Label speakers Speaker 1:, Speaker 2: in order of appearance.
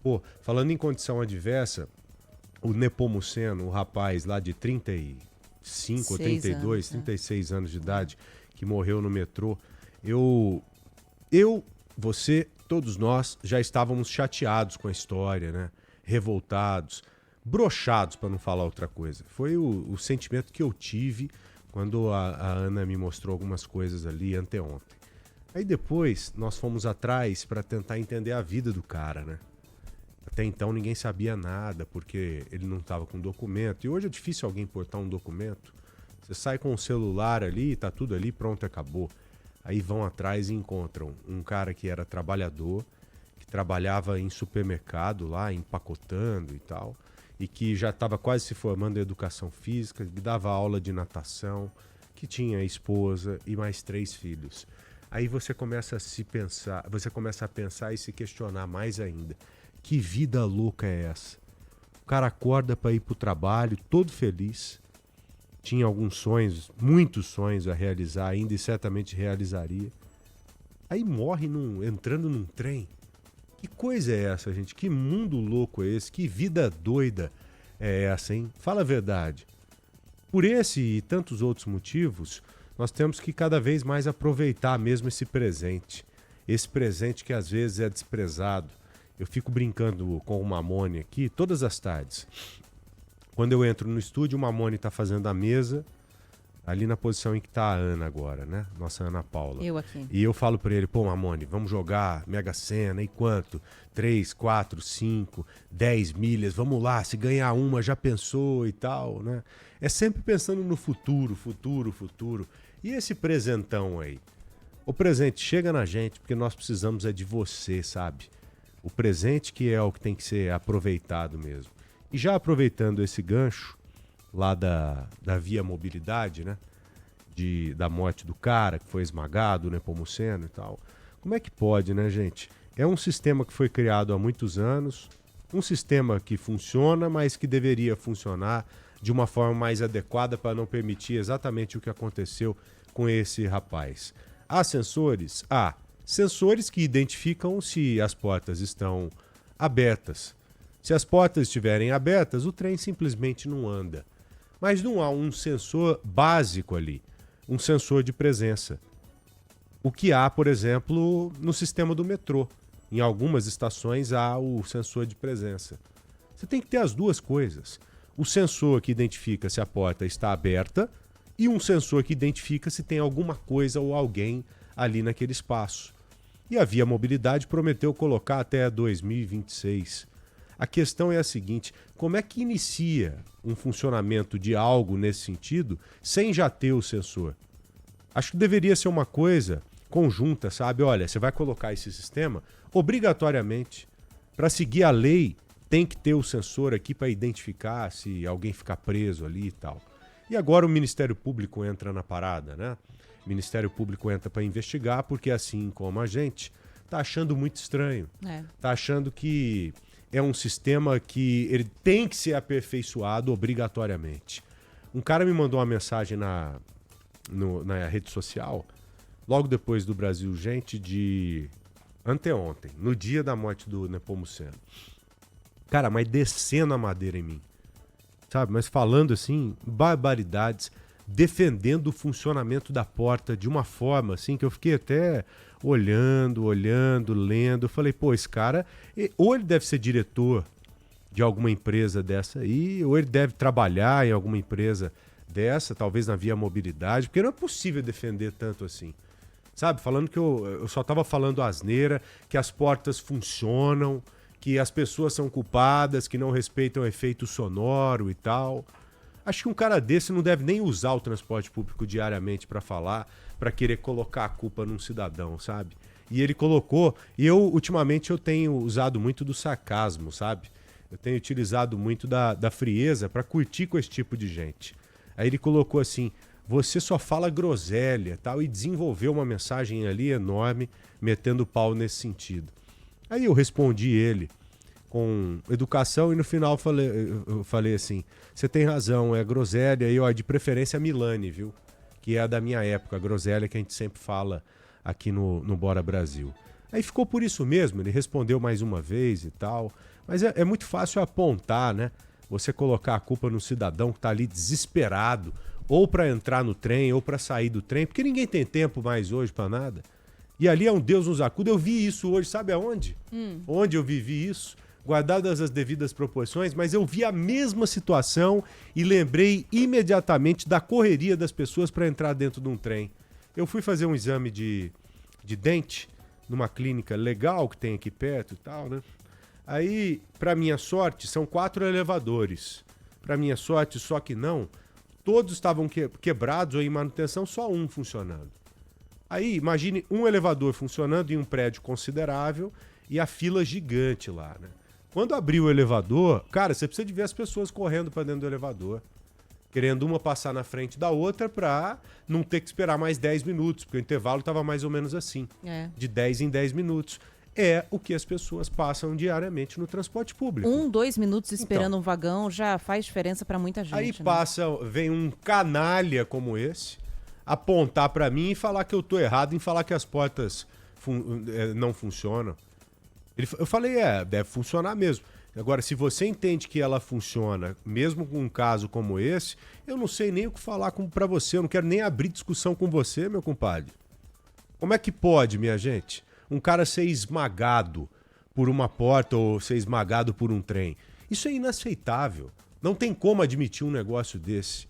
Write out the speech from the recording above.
Speaker 1: Pô, falando em condição adversa, o Nepomuceno, o rapaz lá de 35 ou 32, 36 anos de idade, que morreu no metrô, eu, você, todos nós já estávamos chateados com a história, né? Revoltados, broxados, para não falar outra coisa. Foi o sentimento que eu tive quando a Ana me mostrou algumas coisas ali anteontem. Aí depois nós fomos atrás para tentar entender a vida do cara, né? Até então ninguém sabia nada, porque ele não estava com documento. E hoje é difícil alguém portar um documento. Você sai com o celular ali, tá tudo ali, pronto, acabou. Aí vão atrás e encontram um cara que era trabalhador, que trabalhava em supermercado lá, empacotando e tal, e que já estava quase se formando em educação física, que dava aula de natação, que tinha esposa e mais 3 filhos. Aí você começa a pensar e se questionar mais ainda. Que vida louca é essa? O cara acorda para ir pro trabalho, todo feliz. Tinha alguns sonhos, muitos sonhos a realizar ainda e certamente realizaria. Aí morre entrando num trem. Que coisa é essa, gente? Que mundo louco é esse? Que vida doida é essa, hein? Fala a verdade. Por esse e tantos outros motivos, nós temos que cada vez mais aproveitar mesmo esse presente. Esse presente que às vezes é desprezado. Eu fico brincando com o Mamone aqui todas as tardes. Quando eu entro no estúdio, o Mamone está fazendo a mesa, ali na posição em que está a Ana agora, né? Nossa Ana Paula.
Speaker 2: Eu aqui.
Speaker 1: E eu falo para ele, pô, Mamone, vamos jogar Mega Sena, e quanto? 3, 4, 5, 10 milhas, vamos lá, se ganhar uma, já pensou e tal, né? É sempre pensando no futuro, futuro, futuro. E esse presentão aí? O presente chega na gente porque nós precisamos é de você, sabe? O presente que é o que tem que ser aproveitado mesmo. E já aproveitando esse gancho lá da Via Mobilidade, né? Da morte do cara que foi esmagado, o Nepomuceno e tal. Como é que pode, né, gente? É um sistema que foi criado há muitos anos, um sistema que funciona, mas que deveria funcionar de uma forma mais adequada para não permitir exatamente o que aconteceu com esse rapaz. Há sensores? Há. Sensores que identificam se as portas estão abertas. Se as portas estiverem abertas, o trem simplesmente não anda. Mas não há um sensor básico ali, um sensor de presença. O que há, por exemplo, no sistema do metrô. Em algumas estações há o sensor de presença. Você tem que ter as duas coisas. O sensor que identifica se a porta está aberta e um sensor que identifica se tem alguma coisa ou alguém ali naquele espaço. E a Via Mobilidade prometeu colocar até 2026. A questão é a seguinte, como é que inicia um funcionamento de algo nesse sentido sem já ter o sensor? Acho que deveria ser uma coisa conjunta, sabe? Olha, você vai colocar esse sistema obrigatoriamente. Para seguir a lei, tem que ter o sensor aqui para identificar se alguém ficar preso ali e tal. E agora o Ministério Público entra na parada, né? O Ministério Público entra para investigar porque, assim como a gente, tá achando muito estranho. Tá achando que é um sistema que ele tem que ser aperfeiçoado obrigatoriamente. Um cara me mandou uma mensagem na rede social, logo depois do Brasil Gente, de anteontem, no dia da morte do Nepomuceno. Cara, mas descendo a madeira em mim, sabe? Mas falando assim, barbaridades, defendendo o funcionamento da porta de uma forma assim que eu fiquei até olhando, lendo. Eu falei, pô, esse cara, ou ele deve ser diretor de alguma empresa dessa aí, ou ele deve trabalhar em alguma empresa dessa, talvez na Via Mobilidade, porque não é possível defender tanto assim. Sabe? Falando que eu só tava falando asneira, que as portas funcionam, que as pessoas são culpadas, que não respeitam o efeito sonoro e tal. Acho que um cara desse não deve nem usar o transporte público diariamente para falar, para querer colocar a culpa num cidadão, sabe? E ele colocou, e ultimamente eu tenho usado muito do sarcasmo, sabe? Eu tenho utilizado muito da frieza para curtir com esse tipo de gente. Aí ele colocou assim, você só fala groselha, tal, e desenvolveu uma mensagem ali enorme, metendo pau nesse sentido. Aí eu respondi ele com educação e no final eu falei assim, você tem razão, é groselha, e ó, de preferência Milani, viu? Que é a da minha época, a groselha que a gente sempre fala aqui no Bora Brasil. Aí ficou por isso mesmo, ele respondeu mais uma vez e tal. Mas é muito fácil apontar, né? Você colocar a culpa no cidadão que tá ali desesperado, ou para entrar no trem, ou para sair do trem, porque ninguém tem tempo mais hoje para nada. E ali é um Deus nos acuda. Eu vi isso hoje, sabe aonde? Onde eu vivi isso? Guardadas as devidas proporções, mas eu vi a mesma situação e lembrei imediatamente da correria das pessoas para entrar dentro de um trem. Eu fui fazer um exame de dente numa clínica legal que tem aqui perto e tal, né? Aí, para minha sorte, são 4 elevadores. Para minha sorte, só que não, todos estavam quebrados ou em manutenção, só um funcionando. Aí, imagine um elevador funcionando em um prédio considerável e a fila gigante lá, né? Quando abriu o elevador, cara, você precisa de ver as pessoas correndo para dentro do elevador, querendo uma passar na frente da outra para não ter que esperar mais 10 minutos, porque o intervalo estava mais ou menos assim, de 10 em 10 minutos. É o que as pessoas passam diariamente no transporte público.
Speaker 2: 2 minutos esperando um vagão já faz diferença para muita gente.
Speaker 1: Aí vem um canalha como esse, apontar para mim e falar que eu tô errado em falar que as portas não funcionam. Eu falei, deve funcionar mesmo. Agora, se você entende que ela funciona, mesmo com um caso como esse, eu não sei nem o que falar para você, eu não quero nem abrir discussão com você, meu compadre. Como é que pode, minha gente, um cara ser esmagado por uma porta ou ser esmagado por um trem? Isso é inaceitável. Não tem como admitir um negócio desse.